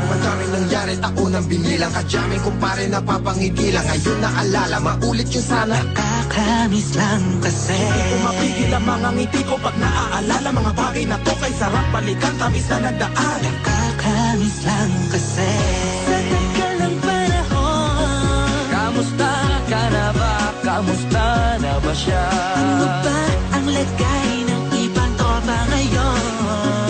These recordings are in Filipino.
Madaming nangyari, ako nang binilang. Kadyaming kumpare napapangigilan. Ngayon naalala, maulit yung sana. Nakakamiss lang kasi Hindi ko mapigil ang mga ngiti ko pag naaalala. Mga bagay na to kay sarap balikan, tamis na nagdaan. Nakakamiss lang kasi sa tagal ng panahon. Kamusta ka na ba? Kamusta na ba siya? Ano ba ang lagay ng ibang tropa ngayon?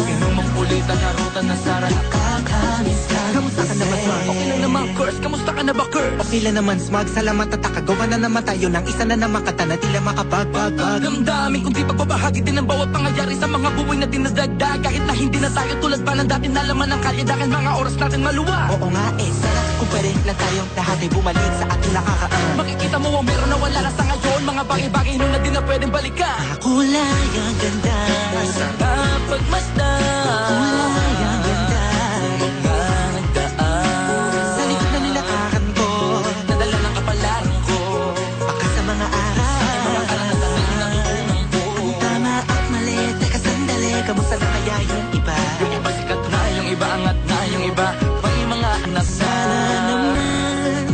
Inumang ulit ang harutan na Sara. Nakakamiss lang Kamusta ka na ba, kasi. Smug? Okay lang naman, Curse. Kamusta ka na ba, Curse? Okay lang naman, Smug. Salamat at nakagawa na naman tayo ng isa na naman kata na tila makapagbagpag. Damdamin kung di pagbabahagi din ang bawat pangyayari sa mga buhay na dinadagdag. Kahit na hindi na tayo tulad pa ng dati na laman ng kalye. Dahil mga oras natin maluwa. Oo nga sana kung pwede lang tayong lahat ay bumalik sa ating nakakaan. Makikita mo ang meron na wala na sa ngayon. Mga bagay-bagay nun na di na pwedeng balikan. Kulay ang ganda, Masarap pagmasdan. kulay ang ganda. Mga nagdaan Sa likod na nilakaran ko, nadala ng kapalan ko. baka sa mga araw. Mga karanasan na inuunang ko. Ang tama at mali, teka sandali, Kamusta na kaya yung iba? Yung iba sikat na, yung iba angat na, yung iba may mga anak na. sana naman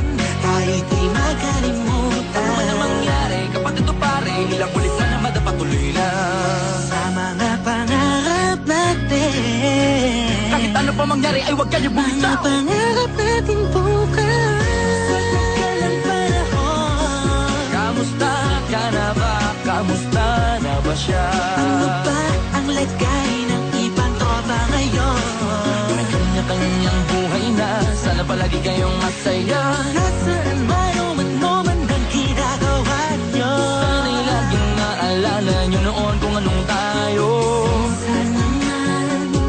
tayo'y di makalimutan. Ano man ang mangyari kapag ito pare, ilang ulit na naman patuloy lang. Sa mga pangarap natin, Kahit ano pa mangyari ay huwag kayo mga bumitaw. pangarap natin bukas. Sa tagal ng panahon, Kamusta ka na ba? Kamusta na ba siya? ano ba ang lagay ng ibang tropa ngayon? May kanya-kanyang buhay na, sana palagi kayong masaya. Nasaan man o man ang ginagawa nyo? Sana'y laging naalala nyo noon kung anong tayo.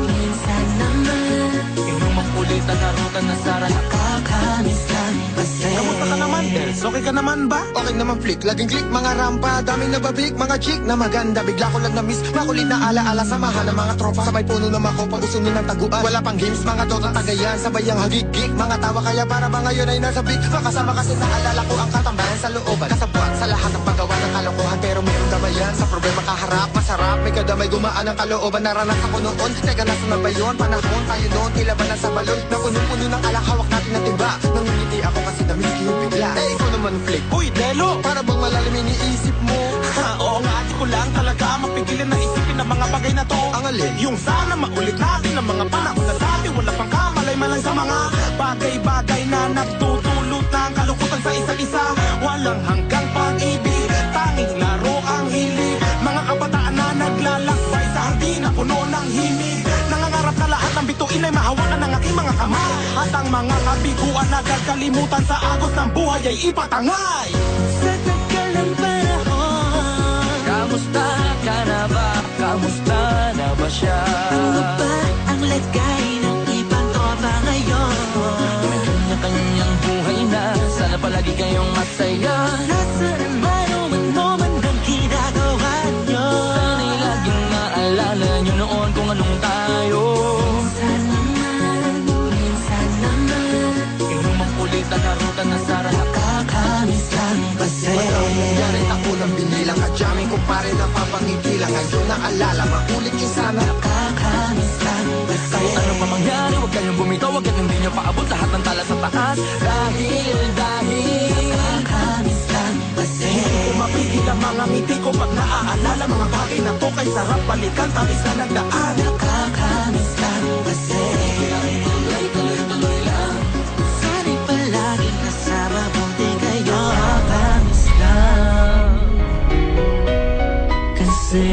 Minsan naman, Inumang ulit ang harutan na Sara. nakakamiss lang kasi. Kamusta ka naman, Dels? Okay ka naman ba? Okay naman flick, laging click, mga rampa. Daming nababik, mga chick na maganda. Bigla ko lang na-miss, makulit na alaala. Samahan ng mga tropa, sabay puno na makopa. Usunin ng taguan, wala pang games, mga dotang tagayan. Sabay ang hagik-gik, mga tawa kaya para mga yun ay nasa big. Makasama kasi naalala ko ang katambayan sa looban. Kasabwat sa lahat ng paggawa ng kalokohan. Pero mayroong damayan, sa problema kaharap. Masarap, may kadamay gumaan ang kalooban. Naranasan ko noon, teka nasa na ba yun? Panahon tayo noon, tila ba nasa balon? Na punong-puno ng alak, hawak natin ng tiba. Nangingiti ako kasi na-miss ko yung bigla. Eh, ikaw naman flick. Uy, Delo! Para bang malalim iniisip mo? Ha, oo nga, di ko lang talaga mapigilan na isipin ang mga bagay na to. Ang alin? Yung sana maulit natin ang mga panahon na dati. Wala pang kamalay man lang sa mga bagay-bagay na nagtutulot ng kalungkutan sa isa't isa. Walang hanggang pag-ibig, tanging laro ang hilig. Mga kabataan na naglalakbay sa hardin na puno ng himig. Nangangarap na lahat ng bituin ay mahawakan ng aking mga kamay. At ang mga kabiguan na gagalimutan sa agos ng buhay ay ipatangay. Sa tagal ng panahon, Kamusta ka na ba? Kamusta na ba siya? ano ba ang lagay ng ibang tropa ngayon? May kanya-kanyang buhay na, sana palagi kayong masaya. Nasaan man o man ang ginagawa nyo? Sana'y laging naalala nyo noon kung anong tayo. Minsan naman, Inumang ulit ang harutan na Sara. nakakamiss lang kasi. Nangyari ako nang binilang. Kadyaming kumpare napapangigilan. Ngayon naalala, maulit yung sana. Nakakamiss lang kasi. Kahit ano pa mangyari, huwag kayong bumitaw. Hanggat hindi nyo paabot lahat ng tala sa taas. Dahil Nakakamiss lang kasi. Kung mapigil ang mga ngiti ko pag naaalala mga bagay na to kay sarap balikan, tamis na nagdaan. Nakakamiss lang kasi. tuloy lang. Sana'y palaging nasa mabuti kayo. Nakakamiss lang kasi.